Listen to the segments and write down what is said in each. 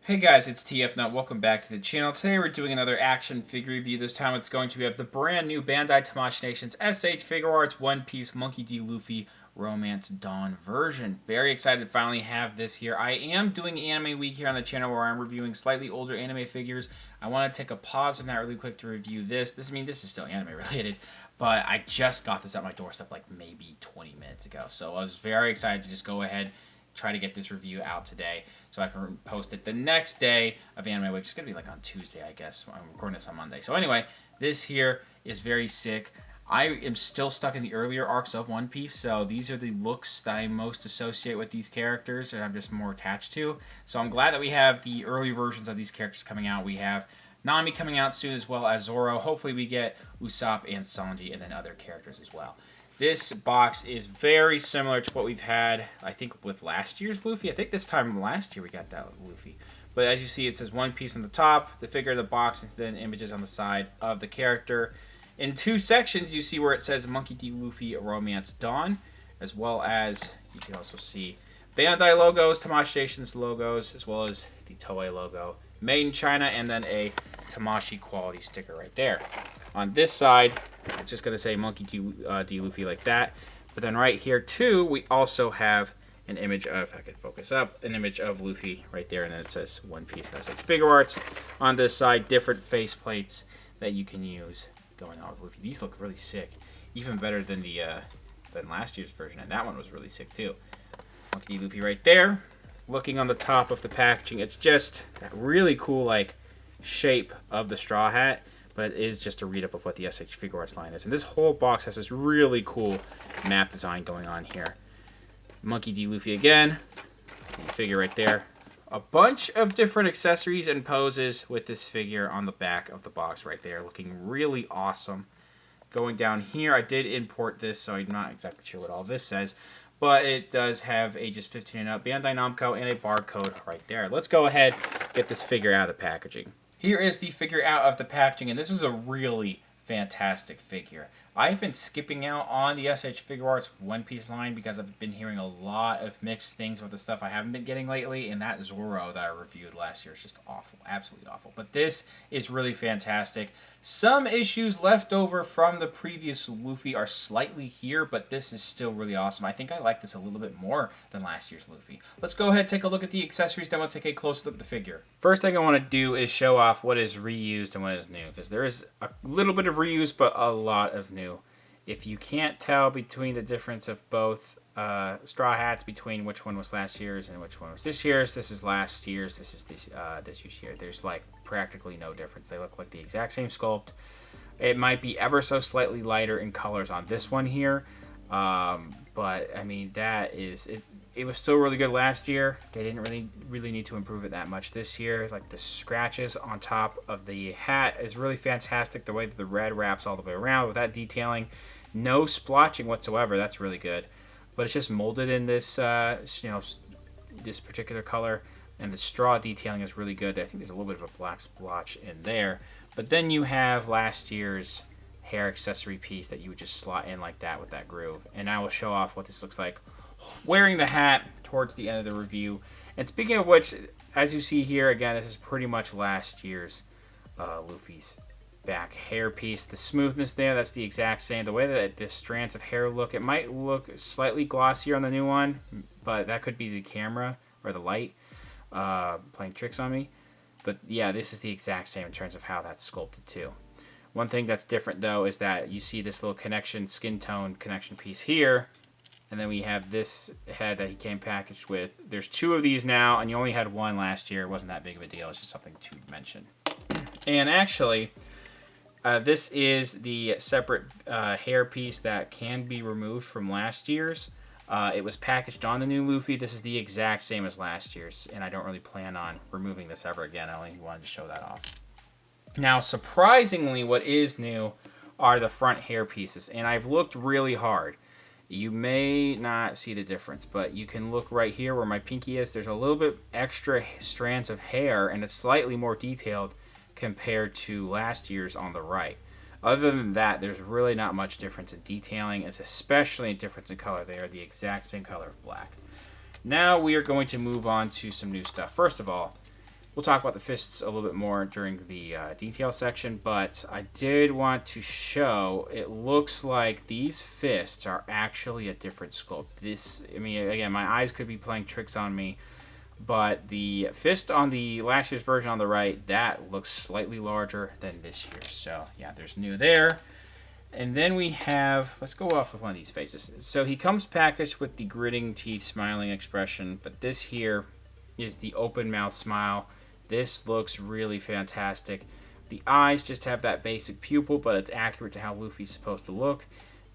Hey guys, it's TF Nut. Welcome back to the channel. Today we're doing another action figure review. This time it's going to be of the brand new Bandai Tamashii Nations S.H Figuarts One Piece Monkey D. Luffy Romance Dawn version. Very excited to finally have this here. I am doing Anime Week here on the channel where I'm reviewing slightly older anime figures. I want to take a pause from that really quick to review this. This is still anime related, but I just got this at my doorstep like maybe 20 minutes ago. So I was very excited to just go ahead try to get this review out today so I can post it the next day of Anime Week. It's going to be like on Tuesday, I guess. I'm recording this on Monday. So anyway, this here is very sick. I am still stuck in the earlier arcs of One Piece, so these are the looks that I most associate with these characters and I'm just more attached to. So I'm glad that we have the early versions of these characters coming out. We have Nami coming out soon, as well as Zoro. Hopefully we get Usopp and Sanji and then other characters as well. This box is very similar to what we've had, I think, with last year's Luffy. I think this time last year we got that Luffy. But as you see, it says One Piece on the top, the figure of the box, and then images on the side of the character. In two sections, you see where it says Monkey D. Luffy Romance Dawn, as well as you can also see Bandai logos, Tamashii Nations logos, as well as the Toei logo. Made in China, and then a Tamashii quality sticker right there. On this side, it's just going to say Monkey D. Luffy like that. But then right here, too, we also have an image of, if I could focus up, an image of Luffy right there. And then it says One Piece S.H Figuarts. On this side, different face plates that you can use going on with Luffy. These look really sick. Even better than the than last year's version. And that one was really sick, too. Monkey D. Luffy right there. Looking on the top of the packaging, it's just that really cool, like, shape of the straw hat. But it is just a read-up of what the S.H Figuarts line is. And this whole box has this really cool map design going on here. Monkey D. Luffy again. The figure right there. A bunch of different accessories and poses with this figure on the back of the box right there. Looking really awesome. Going down here, I did import this, so I'm not exactly sure what all this says. But it does have ages 15 and up, Bandai Namco, and a barcode right there. Let's go ahead and get this figure out of the packaging. Here is the figure out of the packaging, and this is a really fantastic figure. I've been skipping out on the S.H Figuarts One Piece line because I've been hearing a lot of mixed things about the stuff I haven't been getting lately, and that Zoro that I reviewed last year is just awful, absolutely awful. But this is really fantastic. Some issues left over from the previous Luffy are slightly here, but this is still really awesome. I think I like this a little bit more than last year's Luffy. Let's go ahead and take a look at the accessories, then we'll take a close look at the figure. First thing I want to do is show off what is reused and what is new, because there is a little bit of reuse, but a lot of new. If you can't tell between the difference of both straw hats, between which one was last year's and which one was this year's, this is last year's, this is this year's here. There's like practically no difference. They look like the exact same sculpt. It might be ever so slightly lighter in colors on this one here, but I mean that is it. It was still really good last year. They didn't really need to improve it that much this year. Like the scratches on top of the hat is really fantastic. The way that the red wraps all the way around with that detailing, no splotching whatsoever. That's really good. But it's just molded in this, this particular color, and the straw detailing is really good. I think there's a little bit of a black splotch in there. But then you have last year's hair accessory piece that you would just slot in like that with that groove. And I will show off what this looks like wearing the hat towards the end of the review. And speaking of which, as you see here, again, this is pretty much last year's Luffy's back hair piece. The smoothness there, that's the exact same. The way that the strands of hair look, it might look slightly glossier on the new one, but that could be the camera or the light playing tricks on me. But yeah, this is the exact same in terms of how that's sculpted too. One thing that's different though is that you see this little connection, skin tone connection piece here. And then we have this head that he came packaged with. There's two of these now, and you only had one last year. It wasn't that big of a deal. It's just something to mention. And actually, this is the separate hair piece that can be removed from last year's. It was packaged on the new Luffy. This is the exact same as last year's, and I don't really plan on removing this ever again. I only wanted to show that off. Now, surprisingly, what is new are the front hair pieces, and I've looked really hard. You may not see the difference, but you can look right here where my pinky is. There's a little bit extra strands of hair, and it's slightly more detailed compared to last year's on the right. Other than that, there's really not much difference in detailing. It's especially a difference in color. They are the exact same color of black. Now we are going to move on to some new stuff. First of all, We'll talk about the fists a little bit more during the detail section, but I did want to show, it looks like these fists are actually a different sculpt. This, I mean, again, my eyes could be playing tricks on me, but the fist on the last year's version on the right, that looks slightly larger than this year's. So, yeah, there's new there. And then we have, let's go off with one of these faces. So he comes packaged with the gritting teeth, smiling expression, but this here is the open mouth smile. This looks really fantastic. The eyes just have that basic pupil, but it's accurate to how Luffy's supposed to look.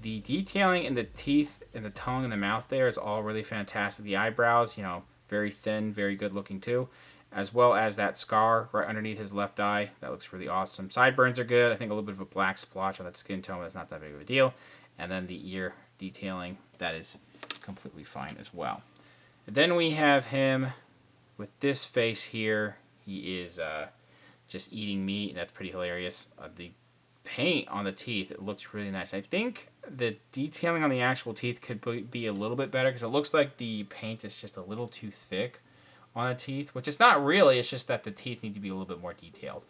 The detailing in the teeth and the tongue and the mouth there is all really fantastic. The eyebrows, you know, very thin, very good looking too. As well as that scar right underneath his left eye. That looks really awesome. Sideburns are good. I think a little bit of a black splotch on that skin tone, but it's not that big of a deal. And then the ear detailing, that is completely fine as well. And then we have him with this face here. He is just eating meat, and that's pretty hilarious. The paint on the teeth, it looks really nice. I think the detailing on the actual teeth could be a little bit better, because it looks like the paint is just a little too thick on the teeth, which is not really, it's just that the teeth need to be a little bit more detailed.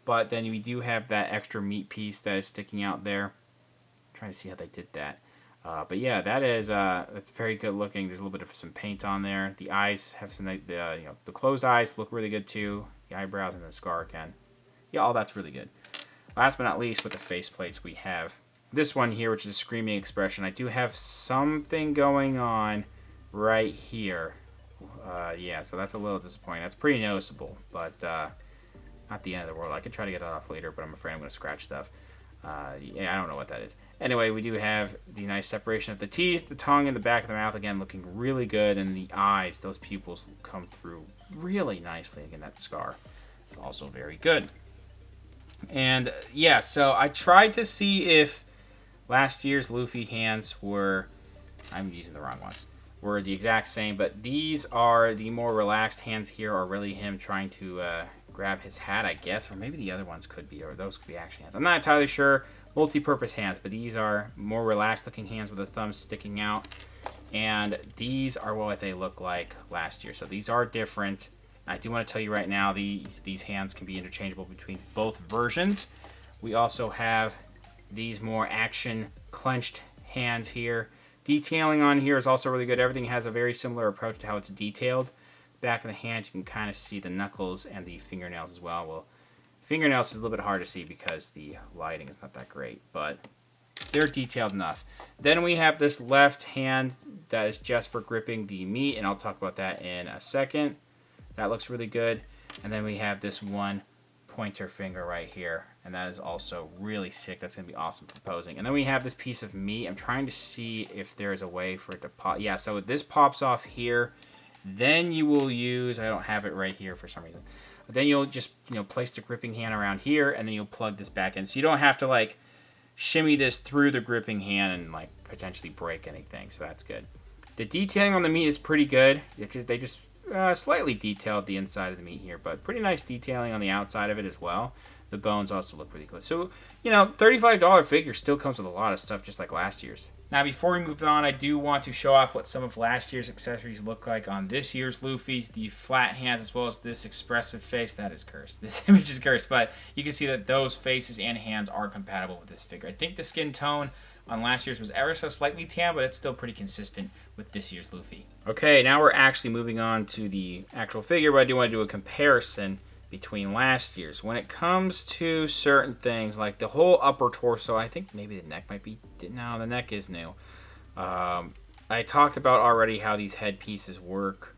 But then we do have that extra meat piece that is sticking out there. I'm trying to see how they did that. But yeah, that's very good looking. There's a little bit of some paint on there. The eyes have some, the closed eyes look really good too. The eyebrows and the scar again. Yeah, all that's really good. Last but not least, with the face plates, we have this one here, which is a screaming expression. I do have something going on right here. Yeah, so that's a little disappointing. That's pretty noticeable, but not the end of the world. I could try to get that off later, but I'm afraid I'm going to scratch stuff. Yeah, I don't know what that is. Anyway, we do have the nice separation of the teeth, the tongue, and the back of the mouth, again, looking really good. And the eyes, those pupils come through really nicely. Again, that scar is also very good. And, yeah, so I tried to see if last year's Luffy hands were, I'm using the wrong ones, were the exact same. But these are the more relaxed hands here are really him trying to grab his hat, I guess, or maybe the other ones could be, or those could be action hands. I'm not entirely sure. Multi-purpose hands, but these are more relaxed looking hands with the thumbs sticking out, and these are what they look like last year. So these are different. I do want to tell you right now, these hands can be interchangeable between both versions. We also have these more action clenched hands here. Detailing on here is also really good. Everything has a very similar approach to how it's detailed. Back of the hand, you can kind of see the knuckles and the fingernails as well. Well, fingernails is a little bit hard to see because the lighting is not that great, but they're detailed enough. Then we have this left hand that is just for gripping the meat, and I'll talk about that in a second. That looks really good. And then we have this one pointer finger right here, and that is also really sick. That's going to be awesome for posing. And then we have this piece of meat. I'm trying to see if there's a way for it to pop. Yeah, so this pops off here. Then you will use, I don't have it right here for some reason. But then you'll just, place the gripping hand around here, and then you'll plug this back in. So you don't have to, like, shimmy this through the gripping hand and, like, potentially break anything. So that's good. The detailing on the meat is pretty good. They just slightly detailed the inside of the meat here, but pretty nice detailing on the outside of it as well. The bones also look pretty good. So, $35 figure still comes with a lot of stuff, just like last year's. Now, before we move on, I do want to show off what some of last year's accessories look like on this year's Luffy. The flat hands, as well as this expressive face. That is cursed. This image is cursed, but you can see that those faces and hands are compatible with this figure. I think the skin tone on last year's was ever so slightly tan, but it's still pretty consistent with this year's Luffy. Okay, now we're actually moving on to the actual figure, but I do want to do a comparison between last year's. When it comes to certain things, like the whole upper torso, I think maybe the neck might be, no, the neck is new. I talked about already how these head pieces work.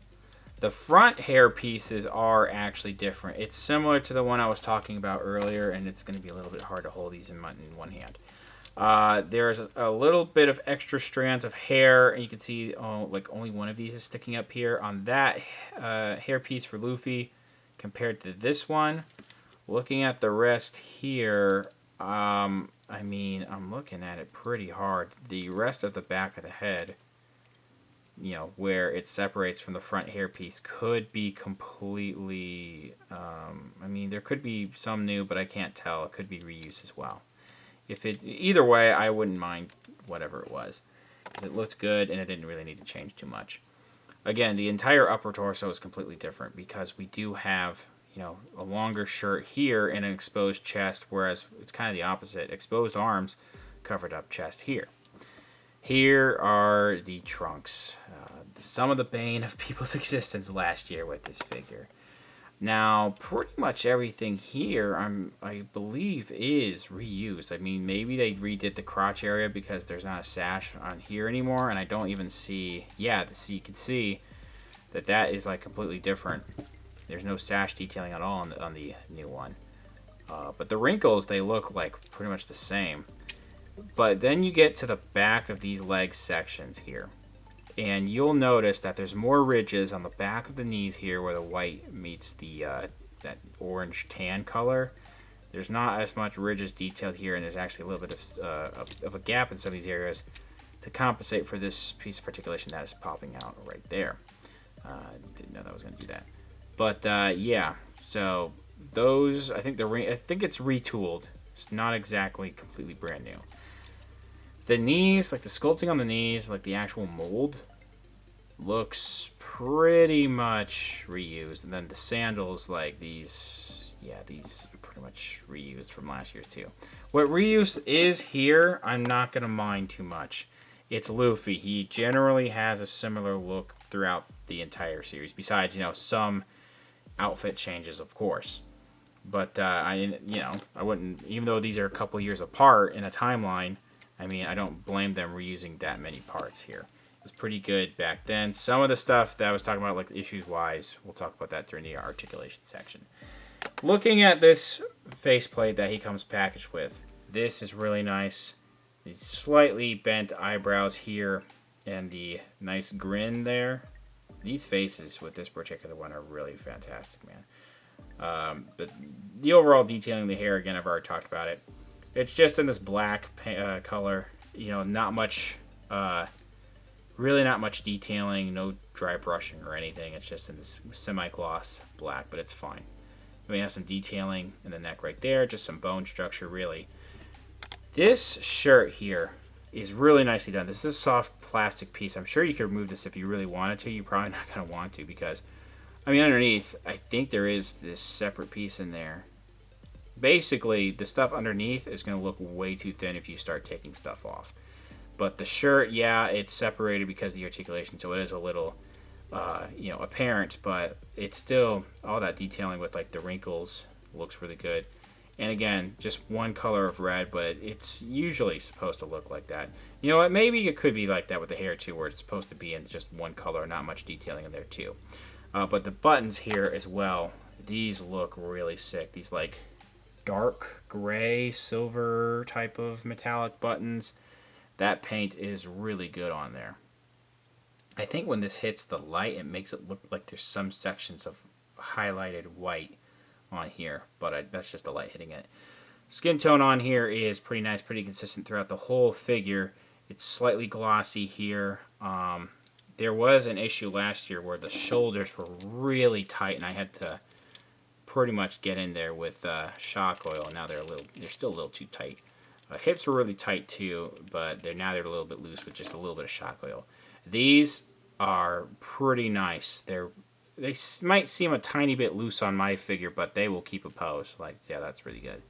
The front hair pieces are actually different. It's similar to the one I was talking about earlier, and it's going to be a little bit hard to hold these in one hand. There's a little bit of extra strands of hair, and you can see like only one of these is sticking up here on that hair piece for Luffy compared to this one. Looking at the rest here, I'm looking at it pretty hard. The rest of the back of the head, where it separates from the front hair piece, could be completely, there could be some new, but I can't tell. It could be reused as well. Either way, I wouldn't mind whatever it was, because it looked good and it didn't really need to change too much. Again, the entire upper torso is completely different because we do have, you know, a longer shirt here and an exposed chest, whereas it's kind of the opposite. Exposed arms, covered up chest here. Here are the trunks. Some of the bane of people's existence last year with this figure. Now, pretty much everything here, I believe, is reused. I mean, maybe they redid the crotch area because there's not a sash on here anymore, and I don't even see... Yeah, you can see that is, like, completely different. There's no sash detailing at all on the new one. But the wrinkles, they look, like, pretty much the same. But then you get to the back of these leg sections here. And you'll notice that there's more ridges on the back of the knees here where the white meets the that orange tan color. There's not as much ridges detailed here, and there's actually a little bit of a gap in some of these areas to compensate for this piece of articulation that is popping out right there. Didn't know that was going to do that. But yeah, so those, I think it's retooled. It's not exactly completely brand new. The knees, like the sculpting on the knees, like the actual mold, looks pretty much reused. And then the sandals, like these, yeah, these are pretty much reused from last year too. What reuse is here, I'm not going to mind too much. It's Luffy. He generally has a similar look throughout the entire series, besides, you know, some outfit changes, of course. But, I wouldn't, even though these are a couple years apart in a timeline, I mean, I don't blame them reusing that many parts here. It was pretty good back then. Some of the stuff that I was talking about, like issues-wise, we'll talk about that during the articulation section. Looking at this faceplate that he comes packaged with, this is really nice. These slightly bent eyebrows here and the nice grin there. These faces with this particular one are really fantastic, man. But the overall detailing of the hair, again, I've already talked about it. It's just in this black color, you know, not much, really not much detailing, no dry brushing or anything. It's just in this semi-gloss black, but it's fine. We have some detailing in the neck right there, just some bone structure, really. This shirt here is really nicely done. This is a soft plastic piece. I'm sure you could remove this if you really wanted to. You're probably not going to want to because, I mean, underneath, I think there is this separate piece in there. Basically, the stuff underneath is going to look way too thin if you start taking stuff off. But the shirt, yeah, it's separated because of the articulation, so it is a little, apparent. But it's still, all that detailing with, like, the wrinkles looks really good. And again, just one color of red, but it's usually supposed to look like that. You know what, maybe it could be like that with the hair, too, where it's supposed to be in just one color, not much detailing in there, too. But the buttons here as well, these look really sick. These, like, dark gray silver type of metallic buttons. That paint is really good on there. I think when this hits the light, it makes it look like there's some sections of highlighted white on here, but that's just the light hitting it. Skin tone on here is pretty nice, pretty consistent throughout the whole figure. It's slightly glossy here. There was an issue last year where the shoulders were really tight, and I had to pretty much get in there with shock oil. Now they're still a little too tight. Hips were really tight too, but now they're a little bit loose with just a little bit of shock oil. These are pretty nice. They might seem a tiny bit loose on my figure, but they will keep a pose. Like, yeah, that's really good.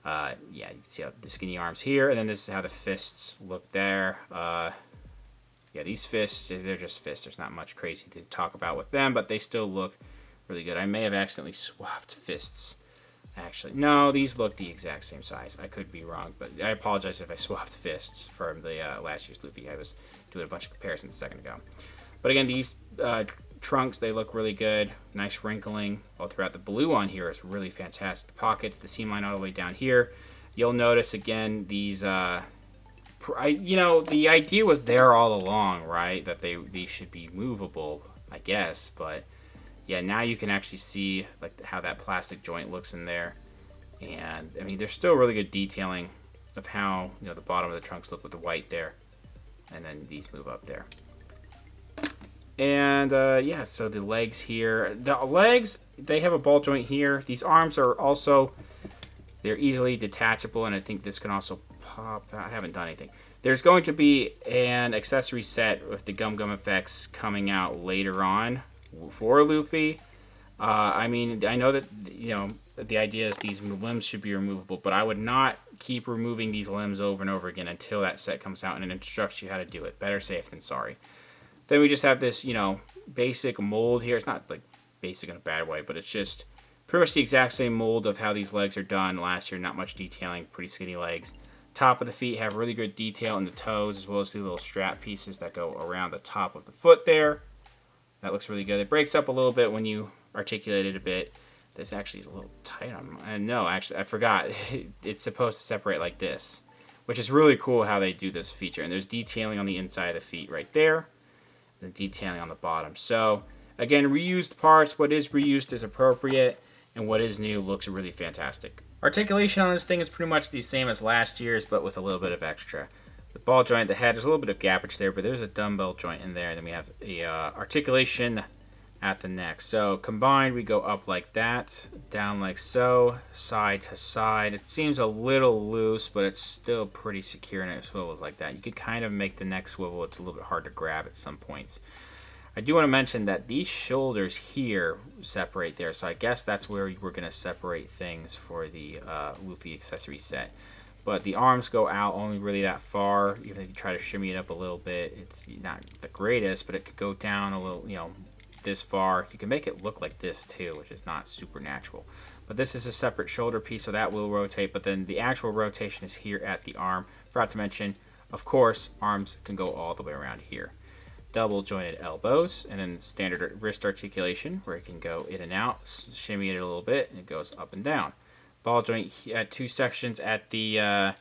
Yeah, you can see how the skinny arms here, and then this is how the fists look there. Yeah, these fists, they're just fists. There's not much crazy to talk about with them, but they still look really good. I may have accidentally swapped fists. Actually, no, these look the exact same size. I could be wrong, but I apologize if I swapped fists from the last year's Luffy. I was doing a bunch of comparisons a second ago. But again, these trunks, they look really good. Nice wrinkling all throughout. The blue on here is really fantastic. The pockets, the seam line all the way down here. You'll notice, again, these... the idea was there all along, right? That these should be movable, I guess, but... Yeah, now you can actually see like how that plastic joint looks in there. And, I mean, there's still really good detailing of how, the bottom of the trunks look with the white there. And then these move up there. And, yeah, so the legs here. The legs, they have a ball joint here. These arms are also, they're easily detachable, and I think this can also pop out. I haven't done anything. There's going to be an accessory set with the Gum Gum effects coming out later on for Luffy. I mean, I know that, you know, the idea is these limbs should be removable, but I would not keep removing these limbs over and over again until that set comes out and it instructs you how to do it. Better safe than sorry. Then we just have this, you know, basic mold here. It's not like basic in a bad way, but it's just pretty much the exact same mold of how these legs are done last year. Not much detailing, pretty skinny legs. Top of the feet have really good detail in the toes, as well as the little strap pieces that go around the top of the foot there. That looks really good. It breaks up a little bit when you articulate it a bit. This actually is a little tight on mine. No, actually, I forgot. It's supposed to separate like this, which is really cool how they do this feature. And there's detailing on the inside of the feet right there, and detailing on the bottom. So, again, reused parts. What is reused is appropriate, and what is new looks really fantastic. Articulation on this thing is pretty much the same as last year's, but with a little bit of extra. The ball joint, the head, there's a little bit of gappage there, but there's a dumbbell joint in there. And then we have a articulation at the neck. So combined, we go up like that, down like so, side to side. It seems a little loose, but it's still pretty secure, and it swivels like that. You could kind of make the neck swivel. It's a little bit hard to grab at some points. I do want to mention that these shoulders here separate there, so I guess that's where we're going to separate things for the Luffy accessory set. But the arms go out only really that far. Even if you try to shimmy it up a little bit, it's not the greatest, but it could go down a little, you know, this far. You can make it look like this too, which is not super natural. But this is a separate shoulder piece, so that will rotate. But then the actual rotation is here at the arm. Forgot to mention, of course, arms can go all the way around here. Double jointed elbows, and then standard wrist articulation, where it can go in and out, shimmy it a little bit, and it goes up and down. Ball joint at two sections at the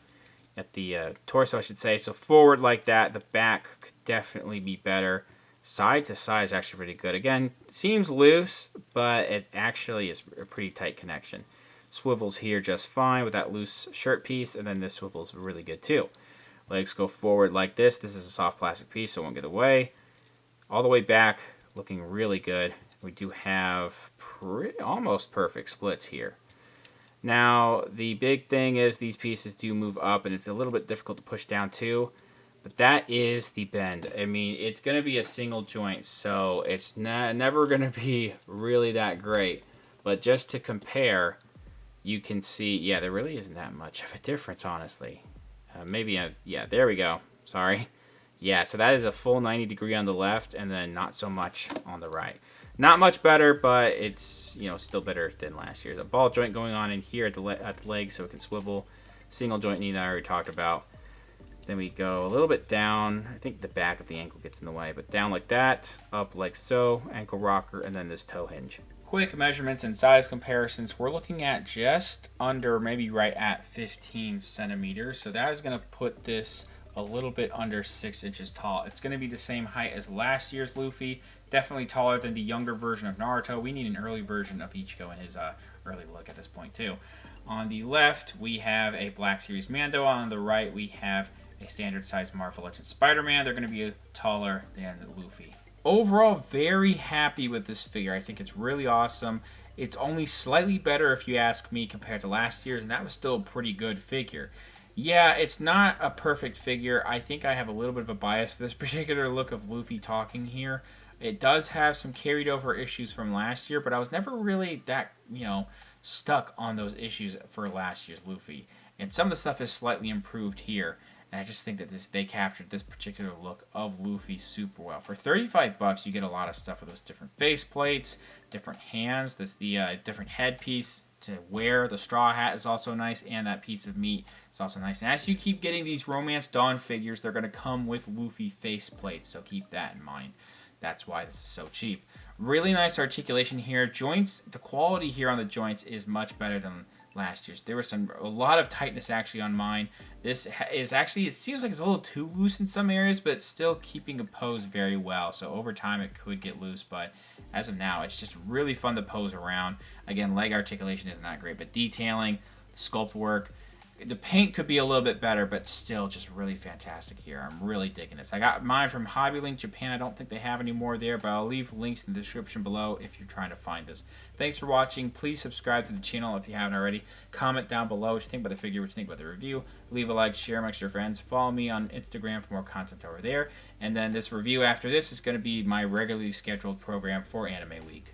torso, I should say. So forward like that, the back could definitely be better. Side to side is actually pretty good. Again, seems loose, but it actually is a pretty tight connection. Swivels here just fine with that loose shirt piece, and then this swivels really good too. Legs go forward like this. This is a soft plastic piece, so it won't get away. All the way back, looking really good. We do have almost perfect splits here. Now, the big thing is these pieces do move up, and it's a little bit difficult to push down too. But that is the bend. I mean, it's going to be a single joint, so it's never going to be really that great. But just to compare, you can see, yeah, there really isn't that much of a difference, honestly. Yeah, there we go. Sorry. Yeah, so that is a full 90 degree on the left, and then not so much on the right. Not much better, but it's, you know, still better than last year. The ball joint going on in here at the leg, so it can swivel. Single joint knee that I already talked about. Then we go a little bit down. I think the back of the ankle gets in the way, but down like that, up like so, ankle rocker, and then this toe hinge. Quick measurements and size comparisons. We're looking at just under, maybe right at 15 centimeters. So that is going to put this a little bit under 6 inches tall. It's going to be the same height as last year's Luffy. Definitely taller than the younger version of Naruto. We need an early version of Ichigo in his early look at this point too. On the left, we have a Black Series Mando. On the right, we have a standard size Marvel Legends Spider-Man. They're going to be taller than Luffy. Overall, very happy with this figure. I think it's really awesome. It's only slightly better, if you ask me, compared to last year's, and that was still a pretty good figure. Yeah, it's not a perfect figure. I think I have a little bit of a bias for this particular look of Luffy talking here. It does have some carried over issues from last year, but I was never really that, you know, stuck on those issues for last year's Luffy. And some of the stuff is slightly improved here. And I just think that they captured this particular look of Luffy super well. For $35, you get a lot of stuff with those different face plates, different hands. The different headpiece to wear. The straw hat is also nice, and that piece of meat is also nice. And as you keep getting these Romance Dawn figures, they're going to come with Luffy face plates, so keep that in mind. That's why this is so cheap. Really nice articulation here. Joints, the quality here on the joints is much better than last year's. There was a lot of tightness actually on mine. This is actually, it seems like it's a little too loose in some areas, but it's still keeping a pose very well. So over time it could get loose, but as of now, it's just really fun to pose around. Again, leg articulation isn't that great, but detailing, sculpt work, the paint could be a little bit better, but still just really fantastic here. I'm really digging this. I got mine from HobbyLink Japan. I don't think they have any more there, but I'll leave links in the description below if you're trying to find this. Thanks for watching. Please subscribe to the channel if you haven't already. Comment down below what you think about the figure, what you think about the review. Leave a like, share amongst your friends. Follow me on Instagram for more content over there. And then this review after this is going to be my regularly scheduled program for Anime Week.